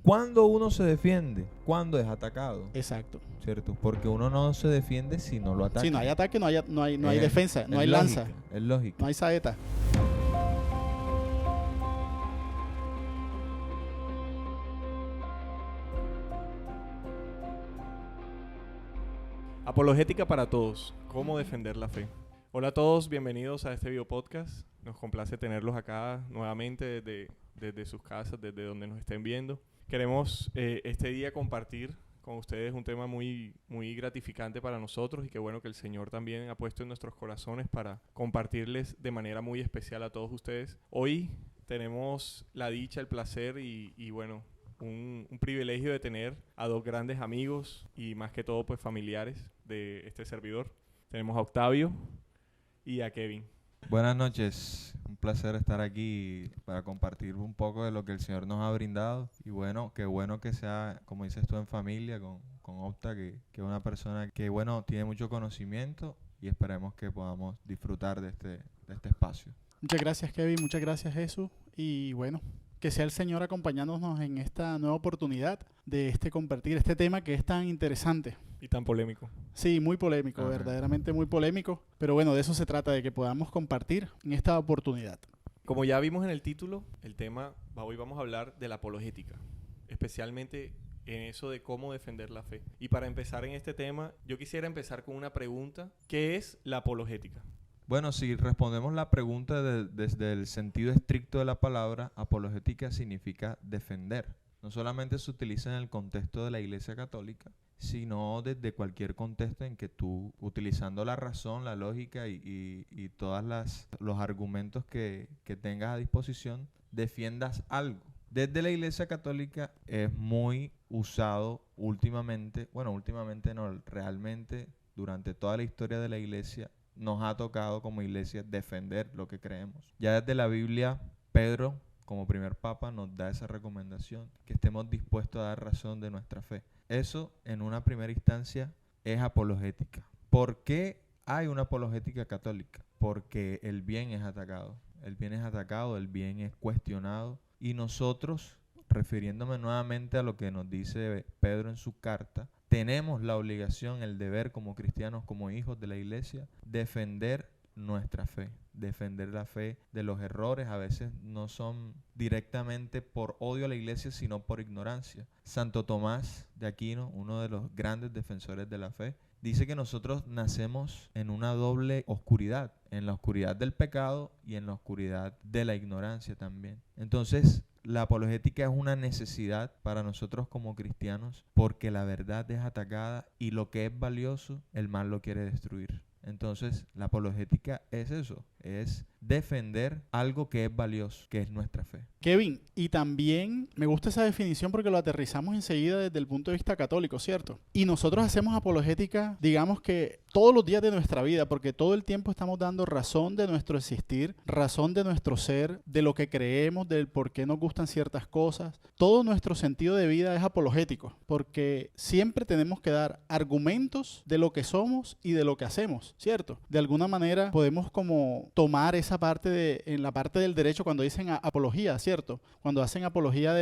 ¿Cuándo uno se defiende? Cuando es atacado. Exacto. ¿Cierto? Porque uno no se defiende si no lo ataca. Si no hay ataque, no hay defensa, no hay lógica, lanza, es lógico. no hay saeta. Apologética para todos. ¿Cómo defender la fe? Hola a todos, bienvenidos a este video podcast. Nos complace tenerlos acá nuevamente desde sus casas, desde donde nos estén viendo. Queremos este día compartir con ustedes un tema muy gratificante para nosotros y qué bueno que el Señor también ha puesto en nuestros corazones para compartirles de manera muy especial a todos ustedes. Hoy tenemos la dicha, el placer y bueno, un privilegio de tener a dos grandes amigos y más que todo pues familiares de este servidor. Tenemos a Octavio y a Kevin. Buenas noches, un placer estar aquí para compartir un poco de lo que el Señor nos ha brindado. Y bueno, qué bueno que sea, como dices tú, en familia con Octa, que es una persona que bueno, tiene mucho conocimiento y esperemos que podamos disfrutar de este espacio. Muchas gracias, Kevin, muchas gracias, Jesús. Y bueno, que sea el Señor acompañándonos en esta nueva oportunidad de compartir este tema que es tan interesante. Y tan polémico. Sí, muy polémico, Ajá. verdaderamente muy polémico. Pero bueno, de eso se trata, de que podamos compartir en esta oportunidad. Como ya vimos en el título, el tema, hoy vamos a hablar de la apologética, especialmente en eso de cómo defender la fe. Y para empezar en este tema, yo quisiera empezar con una pregunta. ¿Qué es la apologética? Bueno, si respondemos la pregunta desde el sentido estricto de la palabra, apologética significa defender. No solamente se utiliza en el contexto de la Iglesia Católica, sino desde cualquier contexto en que tú, utilizando la razón, la lógica y todos los argumentos que tengas a disposición, defiendas algo. Desde la Iglesia Católica es muy usado últimamente no, realmente durante toda la historia de la Iglesia nos ha tocado como iglesia defender lo que creemos. Ya desde la Biblia, Pedro, como primer papa, nos da esa recomendación, que estemos dispuestos a dar razón de nuestra fe. Eso, en una primera instancia, es apologética. ¿Por qué hay una apologética católica? Porque el bien es atacado. El bien es atacado, el bien es cuestionado. Y nosotros, refiriéndome nuevamente a lo que nos dice Pedro en su carta, tenemos la obligación, el deber como cristianos, como hijos de la iglesia, defender nuestra fe, defender la fe de los errores. A veces no son directamente por odio a la iglesia, sino por ignorancia. Santo Tomás de Aquino, uno de los grandes defensores de la fe, dice que nosotros nacemos en una doble oscuridad, en la oscuridad del pecado y en la oscuridad de la ignorancia también. Entonces, la apologética es una necesidad para nosotros como cristianos porque la verdad es atacada y lo que es valioso, el mal lo quiere destruir. Entonces, la apologética es eso, es defender algo que es valioso, que es nuestra fe. Kevin, y también me gusta esa definición porque lo aterrizamos enseguida desde el punto de vista católico, ¿cierto? Y nosotros hacemos apologética, digamos que todos los días de nuestra vida, porque todo el tiempo estamos dando razón de nuestro existir, razón de nuestro ser, de lo que creemos, del por qué nos gustan ciertas cosas. Todo nuestro sentido de vida es apologético, porque siempre tenemos que dar argumentos de lo que somos y de lo que hacemos, ¿cierto? De alguna manera podemos como tomar esa parte en la parte del derecho cuando dicen apología, ¿cierto? Cuando hacen apología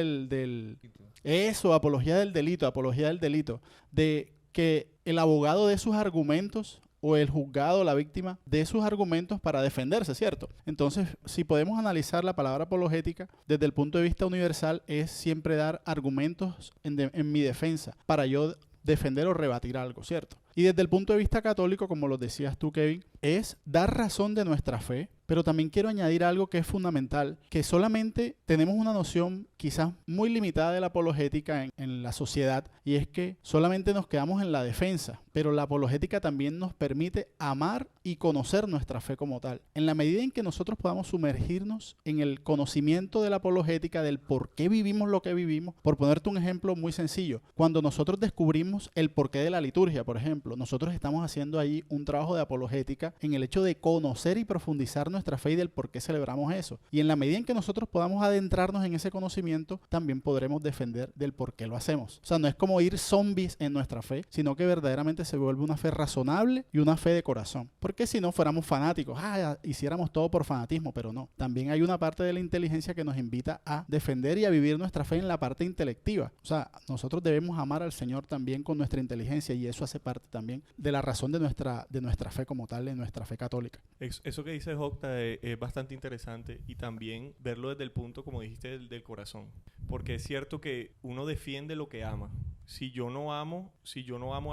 apología del delito, de que el abogado dé sus argumentos o el juzgado, la víctima, dé sus argumentos para defenderse, ¿cierto? Entonces, si podemos analizar la palabra apologética desde el punto de vista universal, es siempre dar argumentos en mi defensa para yo defender o rebatir algo, ¿cierto? Y desde el punto de vista católico, como lo decías tú, Kevin, es dar razón de nuestra fe, pero también quiero añadir algo que es fundamental, que solamente tenemos una noción quizás muy limitada de la apologética en la sociedad, y es que solamente nos quedamos en la defensa, pero la apologética también nos permite amar y conocer nuestra fe como tal. En la medida en que nosotros podamos sumergirnos en el conocimiento de la apologética, del por qué vivimos lo que vivimos, por ponerte un ejemplo muy sencillo, cuando nosotros descubrimos el porqué de la liturgia, por ejemplo, nosotros estamos haciendo ahí un trabajo de apologética en el hecho de conocer y profundizar nuestra fe y del por qué celebramos eso. Y en la medida en que nosotros podamos adentrarnos en ese conocimiento, también podremos defender del por qué lo hacemos. O sea, no es como ir zombies en nuestra fe, sino que verdaderamente se vuelve una fe razonable y una fe de corazón. Porque si no fuéramos fanáticos, hiciéramos todo por fanatismo, pero no. También hay una parte de la inteligencia que nos invita a defender y a vivir nuestra fe en la parte intelectiva. O sea, nosotros debemos amar al Señor también con nuestra inteligencia y eso hace parte también de la razón de nuestra fe como tal, de nuestra fe católica. Eso que dice Jocta es bastante interesante y también verlo desde el punto, como dijiste, del corazón. Porque es cierto que uno defiende lo que ama. Si yo no amo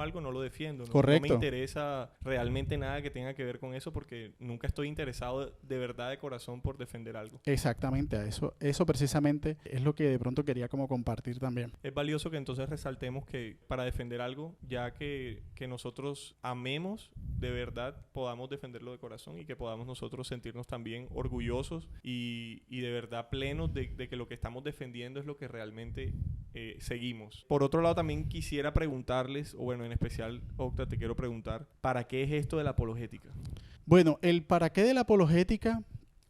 algo, no lo defiendo. Correcto. No me interesa realmente nada que tenga que ver con eso porque nunca estoy interesado de verdad de corazón por defender algo. Exactamente, eso precisamente es lo que de pronto quería como compartir también. Es valioso que entonces resaltemos que para defender algo, ya que nosotros amemos de verdad, podamos defenderlo de corazón y que podamos nosotros sentirnos también orgullosos y de verdad plenos de que lo que estamos defendiendo es lo que realmente seguimos. Por otro lado, también quisiera preguntarles, o bueno, en especial, Octa, te quiero preguntar, ¿para qué es esto de la apologética? Bueno, el para qué de la apologética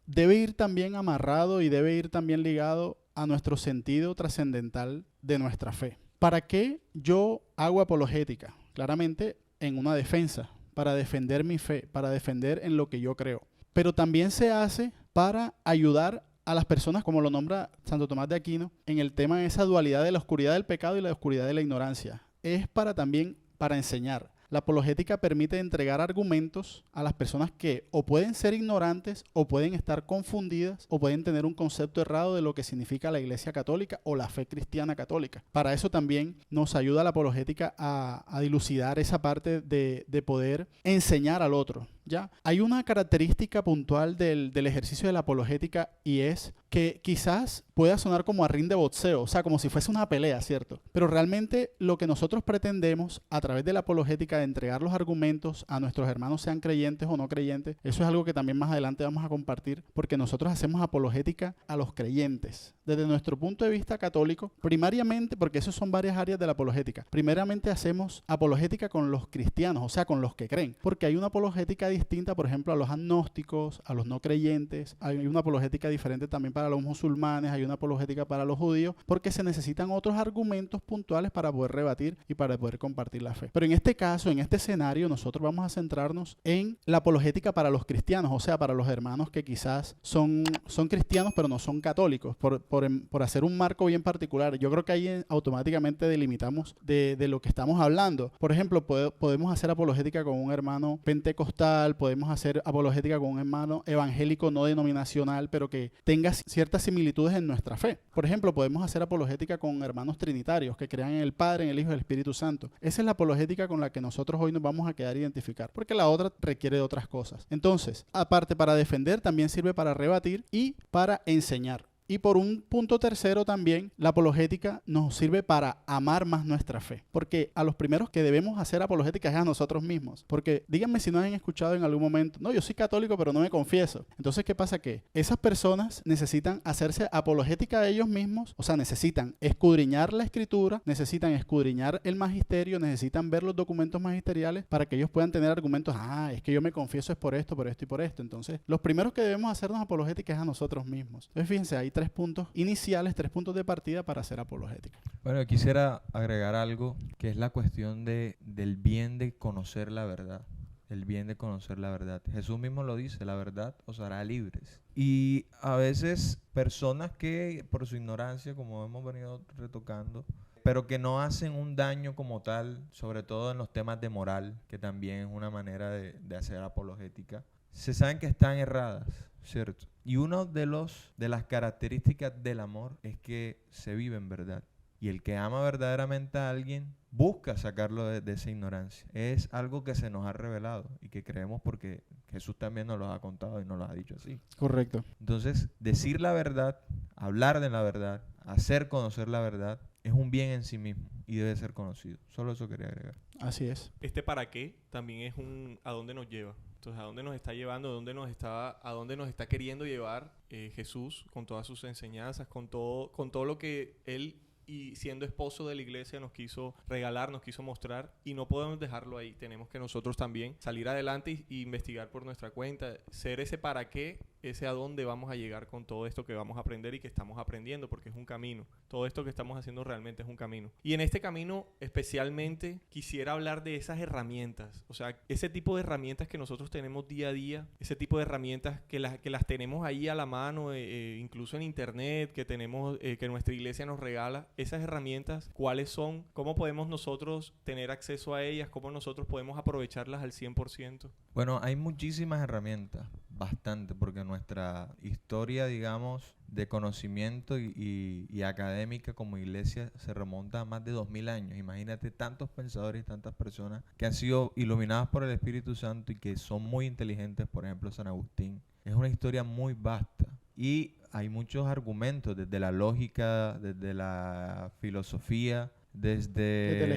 debe ir también amarrado y debe ir también ligado a nuestro sentido trascendental de nuestra fe. ¿Para qué yo hago apologética? Claramente en una defensa, para defender mi fe, para defender en lo que yo creo. Pero también se hace para ayudar a las personas, como lo nombra Santo Tomás de Aquino, en el tema de esa dualidad de la oscuridad del pecado y la oscuridad de la ignorancia. Es también para enseñar. La apologética permite entregar argumentos a las personas que o pueden ser ignorantes o pueden estar confundidas o pueden tener un concepto errado de lo que significa la Iglesia Católica o la fe cristiana católica. Para eso también nos ayuda la apologética a dilucidar esa parte de poder enseñar al otro. ¿Ya? Hay una característica puntual del ejercicio de la apologética y es que quizás pueda sonar como a ring de boxeo, o sea, como si fuese una pelea, ¿cierto? Pero realmente lo que nosotros pretendemos a través de la apologética de entregar los argumentos a nuestros hermanos, sean creyentes o no creyentes, eso es algo que también más adelante vamos a compartir, porque nosotros hacemos apologética a los creyentes. Desde nuestro punto de vista católico, primariamente, porque eso son varias áreas de la apologética, primeramente hacemos apologética con los cristianos, o sea, con los que creen, porque hay una apologética distinta, por ejemplo, a los agnósticos, a los no creyentes, hay una apologética diferente también para los musulmanes, hay una apologética para los judíos, porque se necesitan otros argumentos puntuales para poder rebatir y para poder compartir la fe. Pero en este caso, en este escenario, nosotros vamos a centrarnos en la apologética para los cristianos, o sea, para los hermanos que quizás son cristianos pero no son católicos, por hacer un marco bien particular. Yo creo que ahí automáticamente delimitamos de lo que estamos hablando. Por ejemplo, podemos hacer apologética con un hermano pentecostal, podemos hacer apologética con un hermano evangélico no denominacional, pero que tenga ciertas similitudes en nuestra fe. Por ejemplo, podemos hacer apologética con hermanos trinitarios que crean en el Padre, en el Hijo y en el Espíritu Santo. Esa es la apologética con la que nosotros hoy nos vamos a quedar identificar, porque la otra requiere de otras cosas. Entonces, aparte para defender, también sirve para rebatir y para enseñar. Y por un punto tercero también, la apologética nos sirve para amar más nuestra fe. Porque a los primeros que debemos hacer apologética es a nosotros mismos. Porque díganme si no han escuchado en algún momento, no, yo soy católico pero no me confieso. Entonces, ¿qué pasa? Que esas personas necesitan hacerse apologética a ellos mismos, o sea, necesitan escudriñar la escritura, necesitan escudriñar el magisterio, necesitan ver los documentos magisteriales para que ellos puedan tener argumentos, es que yo me confieso es por esto, por esto y por esto. Entonces, los primeros que debemos hacernos apologética es a nosotros mismos. Entonces, fíjense, hay 3 puntos iniciales, 3 puntos de partida para hacer apologética. Bueno, quisiera agregar algo que es la cuestión del bien de conocer la verdad. El bien de conocer la verdad. Jesús mismo lo dice, la verdad os hará libres. Y a veces personas que por su ignorancia, como hemos venido retocando, pero que no hacen un daño como tal, sobre todo en los temas de moral, que también es una manera de hacer apologética, se saben que están erradas, ¿cierto? Y una de las características del amor es que se vive en verdad. Y el que ama verdaderamente a alguien busca sacarlo de esa ignorancia. Es algo que se nos ha revelado y que creemos porque Jesús también nos lo ha contado y nos lo ha dicho así. Correcto. Entonces, decir la verdad, hablar de la verdad, hacer conocer la verdad, es un bien en sí mismo y debe ser conocido. Solo eso quería agregar. Así es. Este para qué también es a dónde nos lleva. Entonces, ¿a dónde nos está llevando? ¿A dónde nos está queriendo llevar Jesús con todas sus enseñanzas, con todo lo que Él, y siendo esposo de la iglesia, nos quiso regalar, nos quiso mostrar? Y no podemos dejarlo ahí. Tenemos que nosotros también salir adelante y investigar por nuestra cuenta, ser ese para qué ese a dónde vamos a llegar con todo esto que vamos a aprender y que estamos aprendiendo, porque es un camino. Todo esto que estamos haciendo realmente es un camino. Y en este camino especialmente quisiera hablar de esas herramientas, o sea, ese tipo de herramientas que nosotros tenemos día a día, ese tipo de herramientas que las tenemos ahí a la mano, incluso en internet, que tenemos, que nuestra iglesia nos regala. Esas herramientas, ¿cuáles son? ¿Cómo podemos nosotros tener acceso a ellas? ¿Cómo nosotros podemos aprovecharlas al 100%? Bueno, hay muchísimas herramientas, bastante, porque nuestra historia, digamos, de conocimiento y académica como iglesia se remonta a más de 2000 años. Imagínate tantos pensadores y tantas personas que han sido iluminadas por el Espíritu Santo y que son muy inteligentes, por ejemplo, San Agustín. Es una historia muy vasta y hay muchos argumentos, desde la lógica, desde la filosofía, desde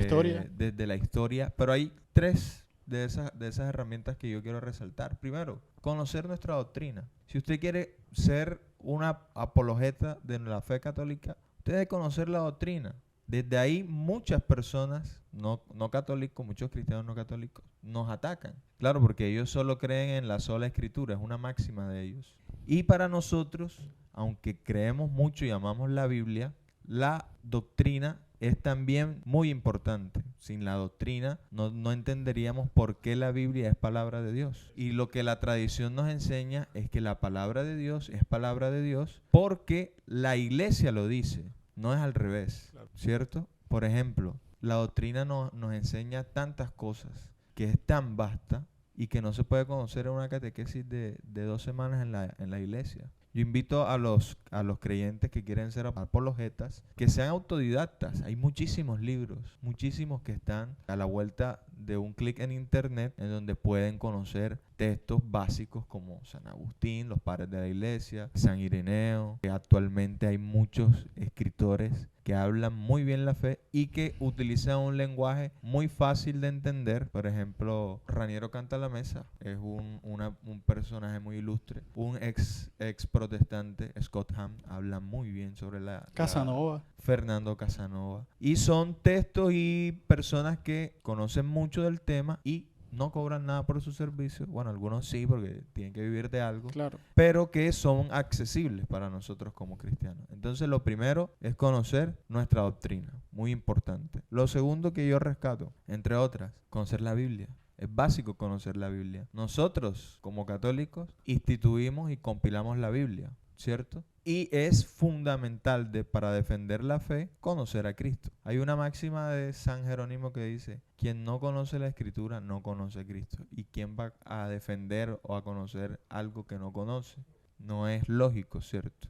la historia, pero hay tres de esas herramientas que yo quiero resaltar. Primero, conocer nuestra doctrina. Si usted quiere ser una apologeta de la fe católica, usted debe conocer la doctrina. Desde ahí muchas personas no católicos, muchos cristianos no católicos, nos atacan. Claro, porque ellos solo creen en la sola escritura, es una máxima de ellos. Y para nosotros, aunque creemos mucho y amamos la Biblia, la doctrina es también muy importante. Sin la doctrina no entenderíamos por qué la Biblia es palabra de Dios. Y lo que la tradición nos enseña es que la palabra de Dios es palabra de Dios porque la iglesia lo dice, no es al revés, claro. ¿Cierto? Por ejemplo, la doctrina nos enseña tantas cosas que es tan vasta y que no se puede conocer en una catequesis de 2 semanas en la iglesia. Yo invito a los creyentes que quieren ser apologetas que sean autodidactas. Hay muchísimos libros, muchísimos que están a la vuelta de un clic en internet en donde pueden conocer textos básicos como San Agustín, los padres de la iglesia, San Ireneo. Actualmente hay muchos escritores que hablan muy bien la fe y que utilizan un lenguaje muy fácil de entender. Por ejemplo, Raniero Cantalamessa es un personaje muy ilustre. Un ex protestante, Scott Hahn, habla muy bien sobre Casanova. Fernando Casanova. Y son textos y personas que conocen mucho del tema y no cobran nada por su servicio. Bueno, algunos sí, porque tienen que vivir de algo. Claro. Pero que son accesibles para nosotros como cristianos. Entonces, lo primero es conocer nuestra doctrina. Muy importante. Lo segundo que yo rescato, entre otras, conocer la Biblia. Es básico conocer la Biblia. Nosotros, como católicos, instituimos y compilamos la Biblia, ¿cierto? Y es fundamental para defender la fe, conocer a Cristo. Hay una máxima de San Jerónimo que dice, quien no conoce la Escritura no conoce a Cristo. ¿Y quién va a defender o a conocer algo que no conoce? No es lógico, ¿cierto?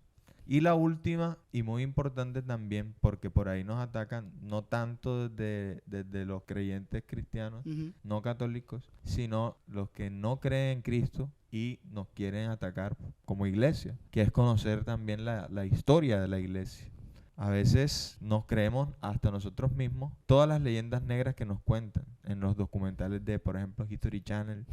Y la última, y muy importante también, porque por ahí nos atacan no tanto desde los creyentes cristianos, no católicos, sino los que no creen en Cristo y nos quieren atacar como iglesia, que es conocer también la historia de la iglesia. A veces nos creemos hasta nosotros mismos todas las leyendas negras que nos cuentan en los documentales de, por ejemplo, History Channel.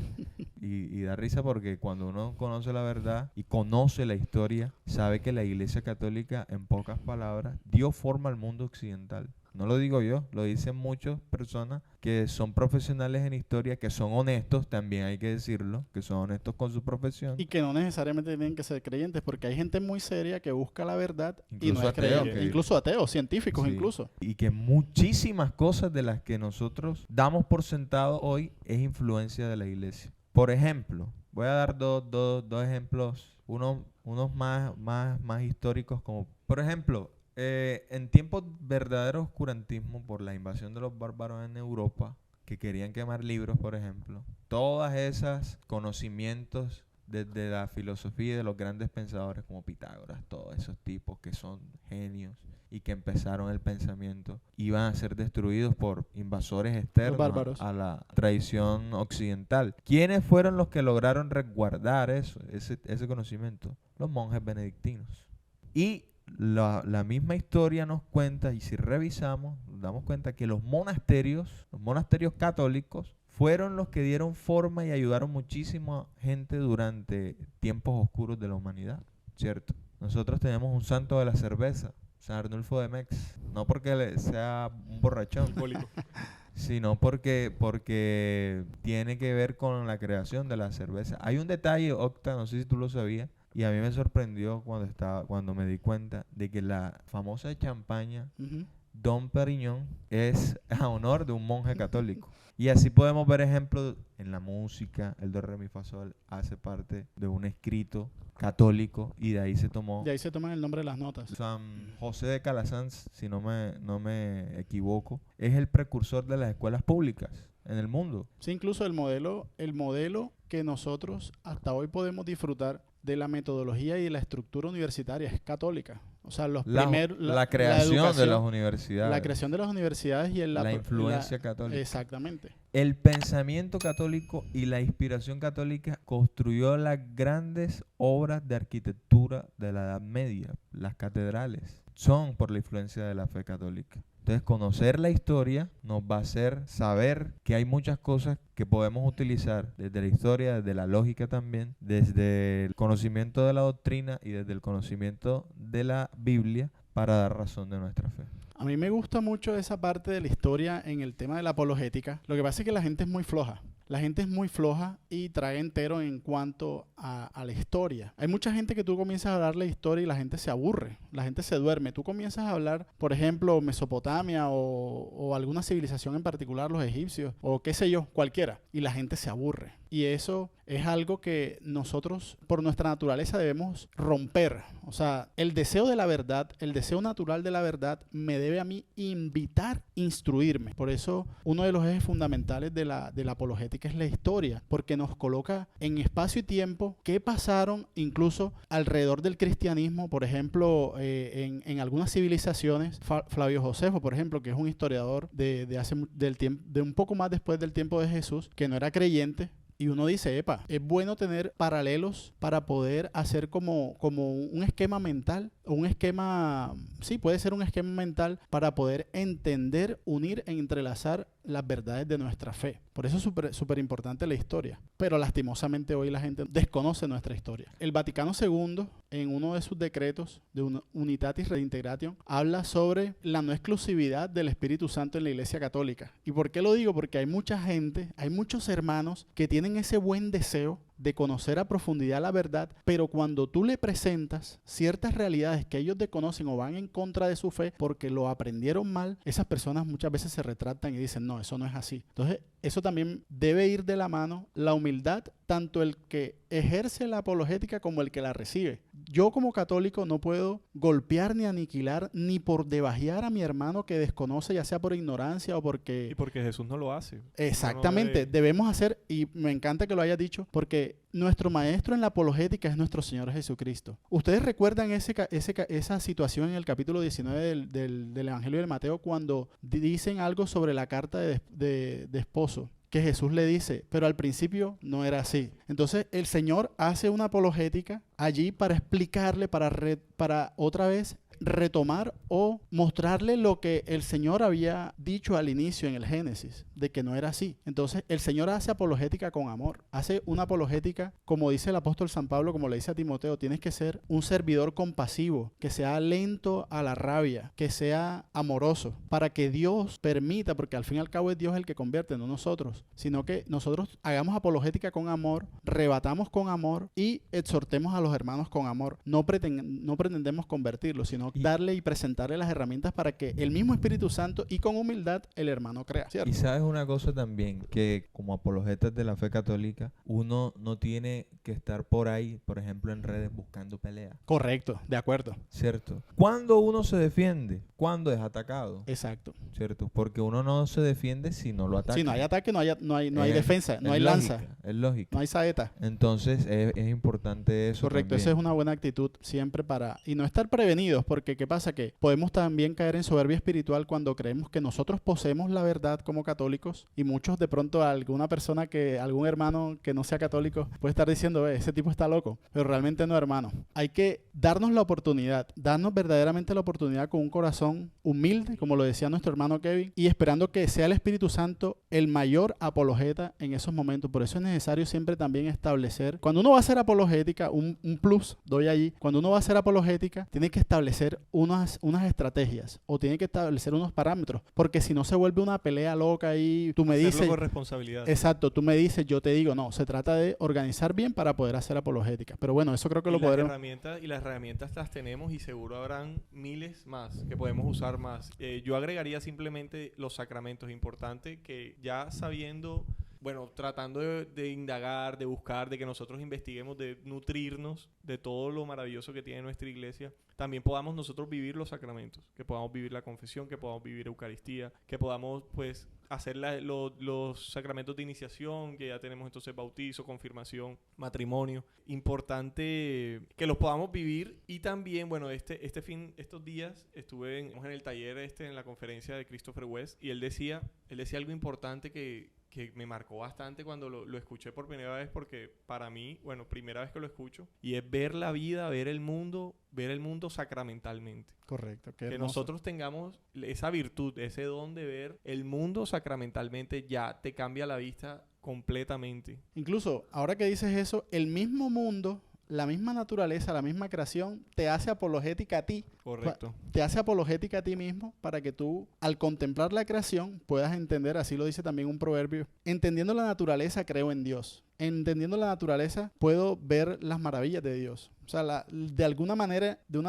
Y da risa porque cuando uno conoce la verdad y conoce la historia, sabe que la Iglesia Católica, en pocas palabras, dio forma al mundo occidental. No lo digo yo, lo dicen muchas personas que son profesionales en historia, que son honestos, también hay que decirlo, que son honestos con su profesión. Y que no necesariamente tienen que ser creyentes, porque hay gente muy seria que busca la verdad incluso y no es creyente. Incluso ateos, científicos sí. incluso. Y que muchísimas cosas de las que nosotros damos por sentado hoy es influencia de la iglesia. Por ejemplo, voy a dar dos ejemplos, unos más históricos, como por ejemplo, en tiempos verdadero oscurantismo por la invasión de los bárbaros en Europa, que querían quemar libros, por ejemplo, todas esas conocimientos desde la filosofía de los grandes pensadores como Pitágoras, todos esos tipos que son genios y que empezaron el pensamiento, iban a ser destruidos por invasores externos a la tradición occidental. ¿Quiénes fueron los que lograron resguardar ese conocimiento? Los monjes benedictinos. Y la misma historia nos cuenta, y si revisamos, nos damos cuenta que los monasterios católicos, fueron los que dieron forma y ayudaron muchísimo a gente durante tiempos oscuros de la humanidad, ¿cierto? Nosotros tenemos un santo de la cerveza, San Arnulfo de Metz, no porque sea un borrachón, sino porque tiene que ver con la creación de la cerveza. Hay un detalle, Octa, no sé si tú lo sabías, Y a mí me sorprendió cuando me di cuenta de que la famosa champaña Ujú. Dom Perignon es a honor de un monje católico. Y así podemos ver ejemplos en la música. El do, re, mi, fa, sol hace parte de un escrito católico y de ahí se tomó De ahí se toman el nombre de las notas. San José de Calasanz, si no me equivoco, es el precursor de las escuelas públicas en el mundo. Sí, incluso el modelo que nosotros hasta hoy podemos disfrutar de la metodología y de la estructura universitaria es católica. O sea, La creación de educación, las universidades. la creación de las universidades y la influencia católica. Exactamente. El pensamiento católico y la inspiración católica construyó las grandes obras de arquitectura de la Edad Media. Las catedrales son por la influencia de la fe católica. Entonces, conocer la historia nos va a hacer saber que hay muchas cosas que podemos utilizar desde la historia, desde la lógica también, desde el conocimiento de la doctrina y desde el conocimiento de la Biblia para dar razón de nuestra fe. A mí me gusta mucho esa parte de la historia en el tema de la apologética. Lo que pasa es que la gente es muy floja. La gente es muy floja y trae entero en cuanto a la historia. Hay mucha gente que tú comienzas a hablar la historia y la gente se aburre, la gente se duerme. Tú comienzas a hablar, por ejemplo, Mesopotamia o alguna civilización en particular, los egipcios, o qué sé yo, cualquiera, y la gente se aburre. Y eso es algo que nosotros, por nuestra naturaleza, debemos romper. O sea, el deseo de la verdad, el deseo natural de la verdad, me debe a mí invitar, instruirme. Por eso, uno de los ejes fundamentales de la apologética es la historia, porque nos coloca en espacio y tiempo qué pasaron incluso alrededor del cristianismo. Por ejemplo, en algunas civilizaciones, Flavio Josefo, por ejemplo, que es un historiador de un poco más después del tiempo de Jesús, que no era creyente. Y uno dice, epa, es bueno tener paralelos para poder hacer como un esquema mental, o un esquema, sí, puede ser un esquema mental para poder entender, unir e entrelazar las verdades de nuestra fe. Por eso es súper importante la historia. Pero lastimosamente hoy la gente desconoce nuestra historia. El Vaticano II, en uno de sus decretos de Unitatis Redintegratio, habla sobre la no exclusividad del Espíritu Santo en la Iglesia Católica. ¿Y por qué lo digo? Porque hay mucha gente, hay muchos hermanos que tienen ese buen deseo de conocer a profundidad la verdad, pero cuando tú le presentas ciertas realidades que ellos desconocen o van en contra de su fe porque lo aprendieron mal, esas personas muchas veces se retractan y dicen, no, eso no es así. Entonces, eso también debe ir de la mano, la humildad, tanto el que ejerce la apologética como el que la recibe. Yo como católico no puedo golpear ni aniquilar ni por debajear a mi hermano que desconoce, ya sea por ignorancia o porque... Y porque Jesús no lo hace. Exactamente, debemos hacer, y me encanta que lo haya dicho, porque nuestro maestro en la apologética es nuestro Señor Jesucristo. ¿Ustedes recuerdan esa situación en el capítulo 19 del Evangelio de Mateo cuando dicen algo sobre la carta de esposo? Que Jesús le dice, pero al principio no era así. Entonces el Señor hace una apologética allí para explicarle, para otra vez retomar o mostrarle lo que el Señor había dicho al inicio en el Génesis, de que no era así. Entonces el Señor hace apologética con amor, hace una apologética, como dice el apóstol San Pablo, como le dice a Timoteo, tienes que ser un servidor compasivo, que sea lento a la rabia, que sea amoroso, para que Dios permita, porque al fin y al cabo es Dios el que convierte, no nosotros, sino que nosotros hagamos apologética con amor, rebatamos con amor y exhortemos a los hermanos con amor. No pretendemos convertirlos, sino darle y presentarle las herramientas para que el mismo Espíritu Santo y con humildad el hermano crea, ¿cierto? Y sabes una cosa también, que como apologetas de la fe católica, uno no tiene que estar por ahí, por ejemplo en redes, buscando pelea. Correcto, de acuerdo. ¿Cierto? ¿Cuándo uno se defiende? ¿Cuándo es atacado? Exacto. ¿Cierto? Porque uno no se defiende si no lo ataca. Si no hay ataque, no hay defensa, no hay lógica, lanza. Es lógico. No hay saeta. Entonces es importante eso. Correcto, también. esa es una buena actitud siempre y no estar prevenidos, porque ¿qué pasa? Que podemos también caer en soberbia espiritual cuando creemos que nosotros poseemos la verdad como católicos, y muchos de pronto algún hermano que no sea católico puede estar diciendo, ese tipo está loco, pero realmente no, hermano. Hay que darnos la oportunidad, darnos verdaderamente la oportunidad con un corazón humilde, como lo decía nuestro hermano Kevin, y esperando que sea el Espíritu Santo el mayor apologeta en esos momentos. Por eso es necesario siempre también establecer, cuando uno va a hacer apologética, un plus doy allí, cuando uno va a hacer apologética, tiene que establecer establecer unas estrategias o tiene que establecer unos parámetros, porque si no se vuelve una pelea loca y tú me Hacerlo dices... con responsabilidad. Exacto, tú me dices, yo te digo, no, se trata de organizar bien para poder hacer apologética. Pero bueno, eso creo que lo podremos... Y las herramientas las tenemos y seguro habrán miles más que podemos usar más. Yo agregaría simplemente los sacramentos. Importante que ya sabiendo... Bueno, tratando de indagar, de buscar, de que nosotros investiguemos, de nutrirnos de todo lo maravilloso que tiene nuestra iglesia, también podamos nosotros vivir los sacramentos, que podamos vivir la confesión, que podamos vivir Eucaristía, que podamos pues hacer los sacramentos de iniciación, que ya tenemos entonces bautizo, confirmación, matrimonio. Importante que los podamos vivir. Y también, bueno, estos días estuve en el taller en la conferencia de Christopher West, y él decía algo importante que me marcó bastante cuando lo escuché por primera vez, porque para mí, bueno, primera vez que lo escucho, y es ver la vida, ver el mundo sacramentalmente. Correcto. Qué Que hermoso. nosotros tengamos esa virtud, ese don de ver el mundo sacramentalmente, ya te cambia la vista completamente. Incluso, ahora que dices eso, el mismo mundo, la misma naturaleza, la misma creación, te hace apologética a ti. Correcto. Te hace apologética a ti mismo para que tú, al contemplar la creación, puedas entender, así lo dice también un proverbio, entendiendo la naturaleza, creo en Dios. Entendiendo la naturaleza, puedo ver las maravillas de Dios. O sea, de una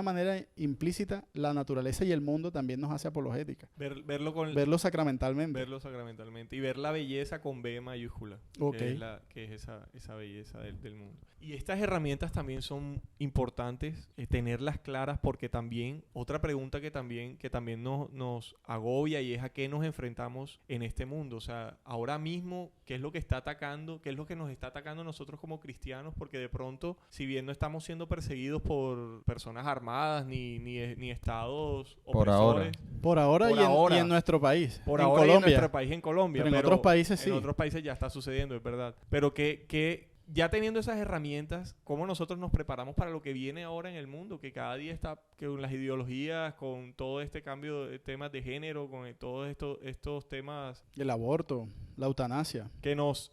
manera implícita, la naturaleza y el mundo también nos hace apologética. Verlo sacramentalmente. Verlo sacramentalmente. Y ver la belleza con B mayúscula. Okay. Que es esa belleza del mundo. Y estas herramientas también son importantes, tenerlas claras, porque también, otra pregunta que también nos agobia, y es a qué nos enfrentamos en este mundo. O sea, ahora mismo, ¿qué es lo que está atacando? ¿Qué es lo que nos está atacando a nosotros como cristianos? Porque de pronto, si bien no estamos siendo perseguidos por personas armadas ni estados opresores. Por ahora y en nuestro país. Por en ahora Colombia. y en nuestro país, en Colombia. Pero en otros países sí. En otros países ya está sucediendo, es verdad. Pero que ya teniendo esas herramientas, ¿cómo nosotros nos preparamos para lo que viene ahora en el mundo? Que cada día está con las ideologías, con todo este cambio de temas de género, con todos estos temas... El aborto, la eutanasia. Que nos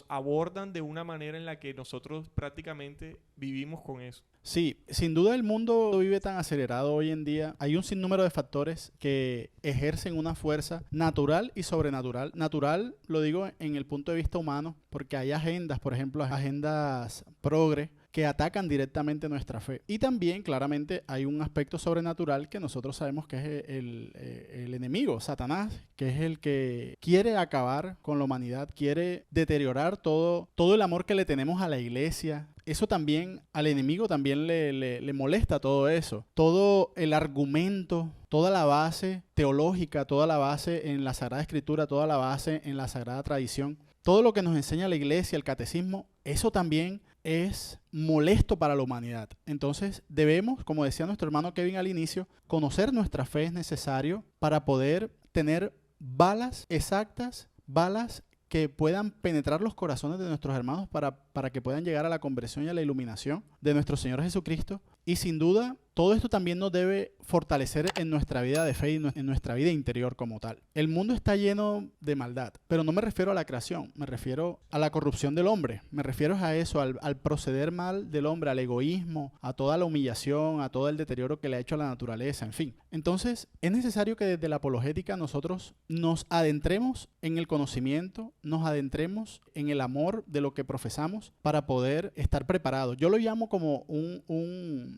abordan de una manera en la que nosotros prácticamente vivimos con eso. Sí, sin duda el mundo vive tan acelerado hoy en día. Hay un sinnúmero de factores que ejercen una fuerza natural y sobrenatural. Natural, lo digo en el punto de vista humano, porque hay agendas, por ejemplo, agendas progre, que atacan directamente nuestra fe. Y también, claramente, hay un aspecto sobrenatural que nosotros sabemos que es el enemigo, Satanás, que es el que quiere acabar con la humanidad, quiere deteriorar todo el amor que le tenemos a la iglesia. Eso también, al enemigo también le molesta todo eso. Todo el argumento, toda la base teológica, toda la base en la Sagrada Escritura, toda la base en la Sagrada Tradición, todo lo que nos enseña la iglesia, el catecismo, eso también es molesto para la humanidad. Entonces debemos, como decía nuestro hermano Kevin al inicio, conocer nuestra fe es necesario para poder tener balas exactas, balas que puedan penetrar los corazones de nuestros hermanos para que puedan llegar a la conversión y a la iluminación de nuestro Señor Jesucristo. Y sin duda, todo esto también nos debe fortalecer en nuestra vida de fe y en nuestra vida interior como tal. El mundo está lleno de maldad, pero no me refiero a la creación, me refiero a la corrupción del hombre, me refiero a eso, al proceder mal del hombre, al egoísmo, a toda la humillación, a todo el deterioro que le ha hecho a la naturaleza, en fin. Entonces, es necesario que desde la apologética nosotros nos adentremos en el conocimiento, nos adentremos en el amor de lo que profesamos para poder estar preparados. Yo lo llamo como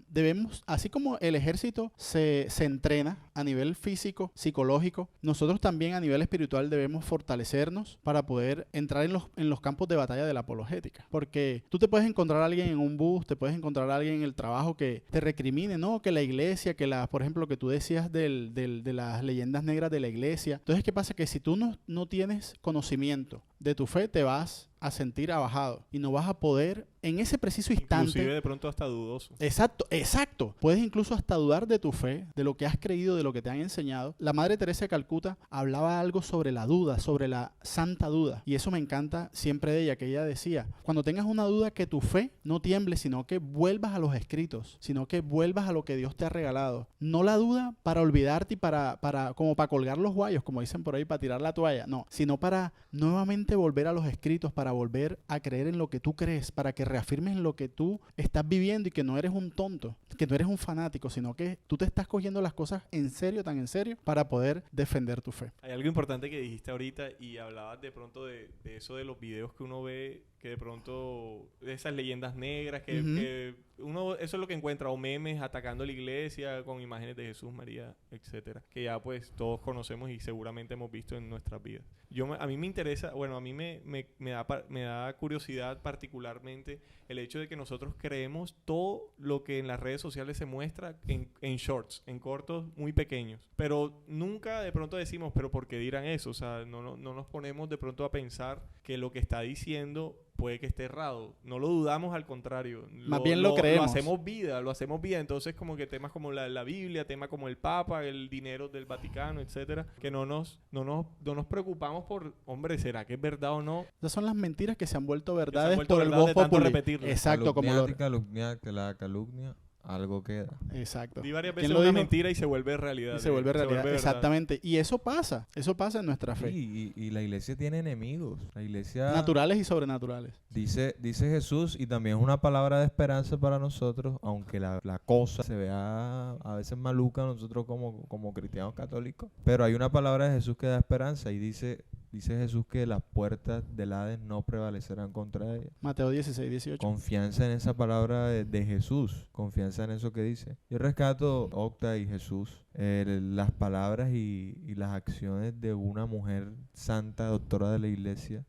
debemos, así como el ejército se entrena a nivel físico, psicológico, nosotros también a nivel espiritual debemos fortalecernos para poder entrar en los campos de batalla de la apologética. Porque tú te puedes encontrar a alguien en un bus, te puedes encontrar a alguien en el trabajo que te recrimine, ¿no? Que la iglesia, por ejemplo, lo que tú decías de las leyendas negras de la iglesia. Entonces, ¿qué pasa? Que si tú no tienes conocimiento de tu fe, te vas a sentir abajado y no vas a poder en ese preciso instante. Inclusive de pronto hasta dudoso. Exacto. Puedes incluso hasta dudar de tu fe, de lo que has creído, de lo que te han enseñado. La Madre Teresa de Calcuta hablaba algo sobre la duda, sobre la santa duda. Y eso me encanta siempre de ella, que ella decía, cuando tengas una duda, que tu fe no tiemble, sino que vuelvas a los escritos, sino que vuelvas a lo que Dios te ha regalado. No la duda para olvidarte y como para colgar los guayos, como dicen por ahí, para tirar la toalla. No, sino para nuevamente constantemente volver a los escritos para volver a creer en lo que tú crees, para que reafirmes en lo que tú estás viviendo y que no eres un tonto, que no eres un fanático, sino que tú te estás cogiendo las cosas en serio, tan en serio, para poder defender tu fe. Hay algo importante que dijiste ahorita y hablabas de pronto de eso de los videos que uno ve, que de pronto de esas leyendas negras, que uno, eso es lo que encuentra, o memes atacando la iglesia con imágenes de Jesús, María, etcétera, que ya pues todos conocemos y seguramente hemos visto en nuestras vidas. A mí me interesa, bueno, a mí me da curiosidad particularmente el hecho de que nosotros creemos todo lo que en las redes sociales se muestra en shorts, en cortos muy pequeños, pero nunca de pronto decimos, pero ¿por qué dirán eso? O sea, no nos ponemos de pronto a pensar que lo que está diciendo puede que esté errado. No lo dudamos, al contrario. Más bien lo creemos. Lo hacemos vida. Entonces, como que temas como la Biblia, temas como el Papa, el dinero del Vaticano, etcétera, que no nos preocupamos por, hombre, ¿será que es verdad o no? Esas son las mentiras que se han vuelto verdades por el voz popular. Exacto, calumnia, que la calumnia algo queda. Exacto. Di varias veces una mentira y se vuelve realidad. Y se vuelve realidad, exactamente. Y eso pasa en nuestra fe. Y la iglesia tiene enemigos. La iglesia... naturales y sobrenaturales. Dice Jesús, y también es una palabra de esperanza para nosotros, aunque la cosa se vea a veces maluca a nosotros como cristianos católicos. Pero hay una palabra de Jesús que da esperanza y dice Jesús que las puertas del Hades no prevalecerán contra ella. Mateo 16, 18. Confianza en esa palabra de Jesús. Confianza en eso que dice. Yo rescato, Octa y Jesús, las palabras y las acciones de una mujer santa, doctora de la iglesia,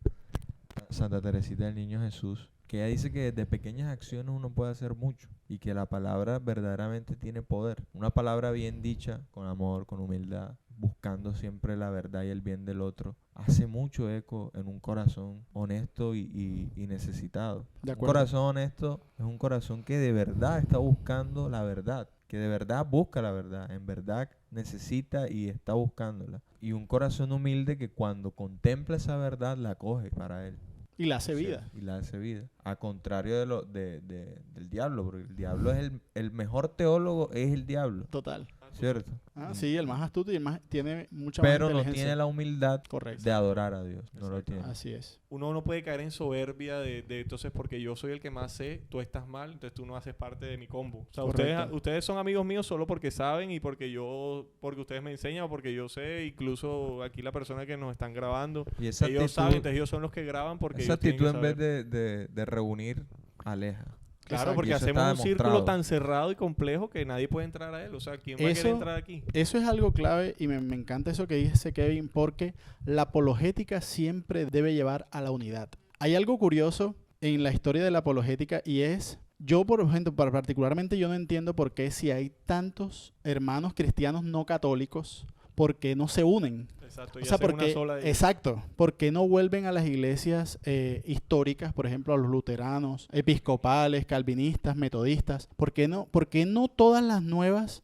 Santa Teresita del Niño Jesús, que ella dice que de pequeñas acciones uno puede hacer mucho y que la palabra verdaderamente tiene poder. Una palabra bien dicha, con amor, con humildad, buscando siempre la verdad y el bien del otro, hace mucho eco en un corazón honesto y necesitado. Un corazón honesto es un corazón que de verdad está buscando la verdad, que de verdad busca la verdad, en verdad necesita y está buscándola. Y un corazón humilde que cuando contempla esa verdad la coge para él. Y la hace vida. Sí, y la hace vida. A contrario del diablo, porque el diablo es el mejor teólogo, es el diablo. Total. ¿Cierto? Sí, el más astuto y el más tiene mucha pero más inteligencia. Pero no tiene la humildad de adorar a Dios. No lo tiene. Así es. Uno no puede caer en soberbia de entonces porque yo soy el que más sé, tú estás mal, entonces tú no haces parte de mi combo. O sea, ustedes son amigos míos solo porque saben y porque ustedes me enseñan o porque yo sé, incluso aquí la persona que nos están grabando, ellos saben, entonces ellos son los que graban porque esa actitud en vez de reunir, aleja. Claro, porque hacemos un círculo tan cerrado y complejo que nadie puede entrar a él. O sea, ¿quién va a querer entrar aquí? Eso es algo clave y me encanta eso que dice Kevin, porque la apologética siempre debe llevar a la unidad. Hay algo curioso en la historia de la apologética y es, yo por ejemplo, particularmente yo no entiendo por qué si hay tantos hermanos cristianos no católicos, ¿por qué no se unen? Exacto, o sea, ¿por qué no vuelven a las iglesias históricas, por ejemplo, a los luteranos, episcopales, calvinistas, metodistas? ¿Por qué no todas las nuevas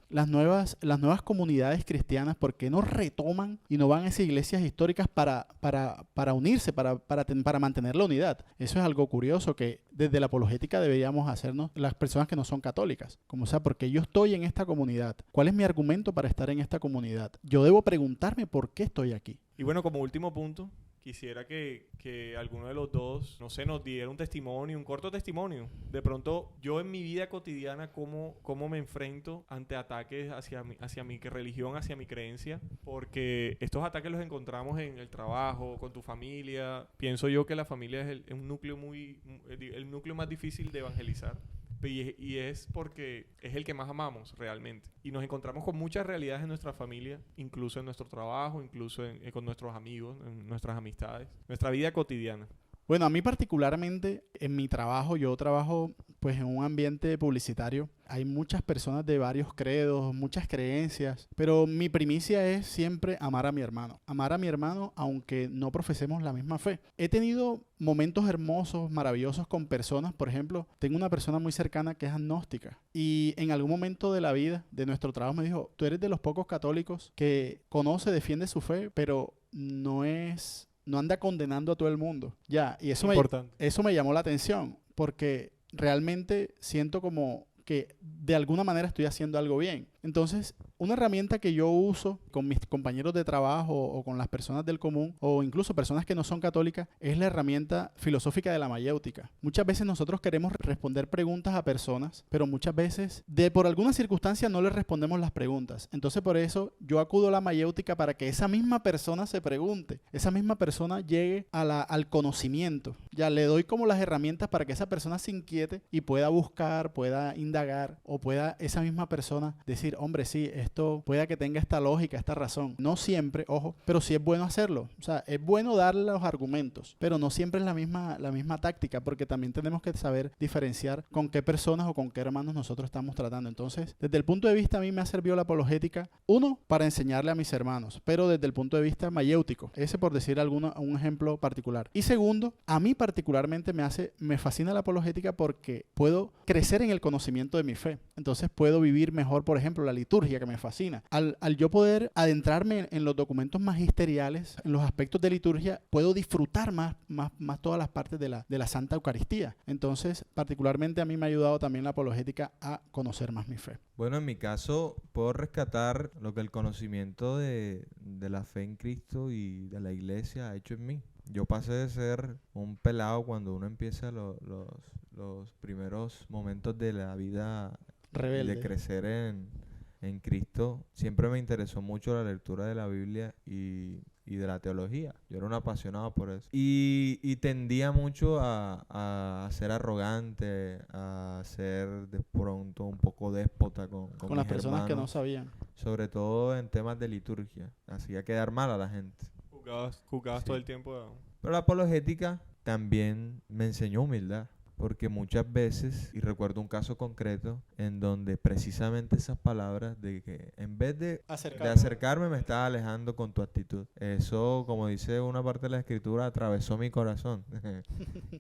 comunidades cristianas, por qué no retoman y no van a esas iglesias históricas para unirse, para mantener la unidad? Eso es algo curioso que desde la apologética deberíamos hacernos las personas que no son católicas. Como sea, porque yo estoy en esta comunidad. ¿Cuál es mi argumento para estar en esta comunidad? Yo debo preguntarme por qué estoy aquí. Y bueno, como último punto, quisiera que alguno de los dos, no sé, nos diera un testimonio, un corto testimonio. De pronto, yo en mi vida cotidiana, cómo me enfrento ante ataques hacia mi religión, hacia mi creencia. Porque estos ataques los encontramos en el trabajo, con tu familia. Pienso yo que la familia es el núcleo más difícil de evangelizar. Y es porque es el que más amamos realmente. Y nos encontramos con muchas realidades en nuestra familia, incluso en nuestro trabajo, incluso con nuestros amigos, en nuestras amistades, nuestra vida cotidiana. Bueno, a mí particularmente en mi trabajo, yo trabajo pues en un ambiente publicitario. Hay muchas personas de varios credos, muchas creencias, pero mi primicia es siempre amar a mi hermano. Amar a mi hermano aunque no profesemos la misma fe. He tenido momentos hermosos, maravillosos con personas. Por ejemplo, tengo una persona muy cercana que es agnóstica y en algún momento de la vida, de nuestro trabajo, me dijo, tú eres de los pocos católicos que conoce, defiende su fe, pero no anda condenando a todo el mundo. Ya, y eso me llamó la atención, porque realmente siento como que de alguna manera estoy haciendo algo bien. Entonces, una herramienta que yo uso con mis compañeros de trabajo o con las personas del común o incluso personas que no son católicas es la herramienta filosófica de la mayéutica. Muchas veces nosotros queremos responder preguntas a personas, pero muchas veces por alguna circunstancia no les respondemos las preguntas. Entonces, por eso yo acudo a la mayéutica para que esa misma persona se pregunte, esa misma persona llegue al conocimiento. Ya le doy como las herramientas para que esa persona se inquiete y pueda buscar, pueda indagar o pueda esa misma persona decir, hombre, sí, esto pueda que tenga esta lógica, esta razón. No siempre, ojo, pero sí es bueno hacerlo. O sea, es bueno darle los argumentos, pero no siempre es la misma táctica, porque también tenemos que saber diferenciar con qué personas o con qué hermanos nosotros estamos tratando. Entonces, desde el punto de vista a mí me ha servido la apologética, uno, para enseñarle a mis hermanos, pero desde el punto de vista mayéutico, ese por decir un ejemplo particular. Y segundo, a mí particularmente me fascina la apologética porque puedo crecer en el conocimiento de mi fe. Entonces puedo vivir mejor, por ejemplo, la liturgia, que me fascina. Al yo poder adentrarme en los documentos magisteriales, en los aspectos de liturgia, puedo disfrutar más todas las partes de la Santa Eucaristía. Entonces, particularmente a mí me ha ayudado también la apologética a conocer más mi fe. Bueno, en mi caso, puedo rescatar lo que el conocimiento de la fe en Cristo y de la iglesia ha hecho en mí. Yo pasé de ser un pelado cuando uno empieza los primeros momentos de la vida Rebelde. de crecer en Cristo. Siempre me interesó mucho la lectura de la Biblia y de la teología. Yo era un apasionado por eso. Y tendía mucho a ser arrogante, a ser de pronto un poco déspota con las mis personas que no hermanos, sabían. sobre todo en temas de liturgia. Hacía quedar mal a la gente. Juzgabas Sí. todo el tiempo. Pero la apologética también me enseñó humildad. Porque muchas veces, y recuerdo un caso concreto, en donde precisamente esas palabras de que en vez de acercarme me estaba alejando con tu actitud. Eso, como dice una parte de la escritura, atravesó mi corazón.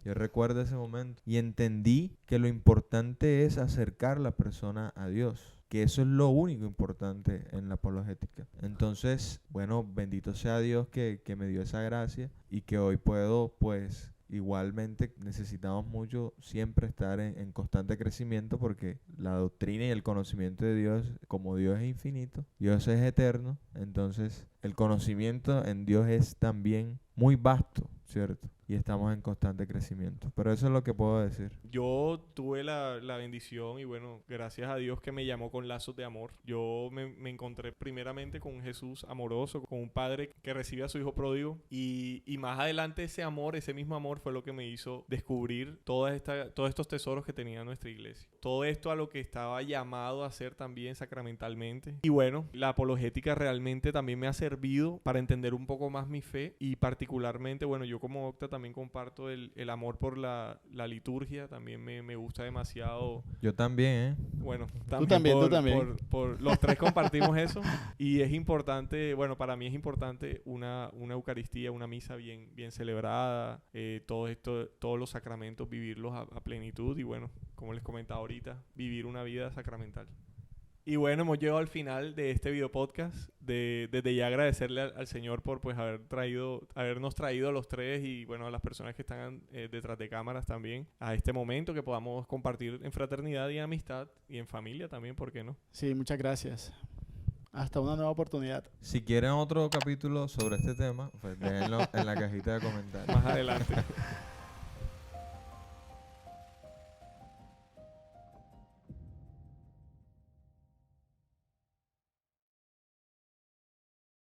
Yo recuerdo ese momento. Y entendí que lo importante es acercar a la persona a Dios. Que eso es lo único importante en la apologética. Entonces, bueno, bendito sea Dios que me dio esa gracia y que hoy puedo, pues, igualmente necesitamos mucho siempre estar en constante crecimiento porque la doctrina y el conocimiento de Dios, como Dios es infinito, Dios es eterno, entonces el conocimiento en Dios es también muy vasto, ¿cierto? Y estamos en constante crecimiento. Pero eso es lo que puedo decir. Yo tuve la bendición y bueno, gracias a Dios que me llamó con lazos de amor. Yo me encontré primeramente con un Jesús amoroso, con un padre que recibe a su hijo pródigo y más adelante ese mismo amor fue lo que me hizo descubrir todos estos tesoros que tenía nuestra iglesia. Todo esto a lo que estaba llamado a hacer también sacramentalmente. Y bueno, la apologética realmente también me ha servido para entender un poco más mi fe y particularmente, bueno, yo como Octa también comparto el amor por la liturgia, también me gusta demasiado. Yo también, ¿eh? Bueno, Tú también. por los tres compartimos eso y es importante, bueno, para mí es importante una Eucaristía, una misa bien celebrada, todos los sacramentos, vivirlos a plenitud y bueno, como les comentaba ahorita, vivir una vida sacramental. Y bueno, hemos llegado al final de este video podcast. Desde ya agradecerle al Señor por pues habernos traído a los tres y bueno, a las personas que están detrás de cámaras también a este momento que podamos compartir en fraternidad y amistad y en familia también, ¿por qué no? Sí, muchas gracias. Hasta una nueva oportunidad. Si quieren otro capítulo sobre este tema, pues déjenlo en la cajita de comentarios. Más adelante.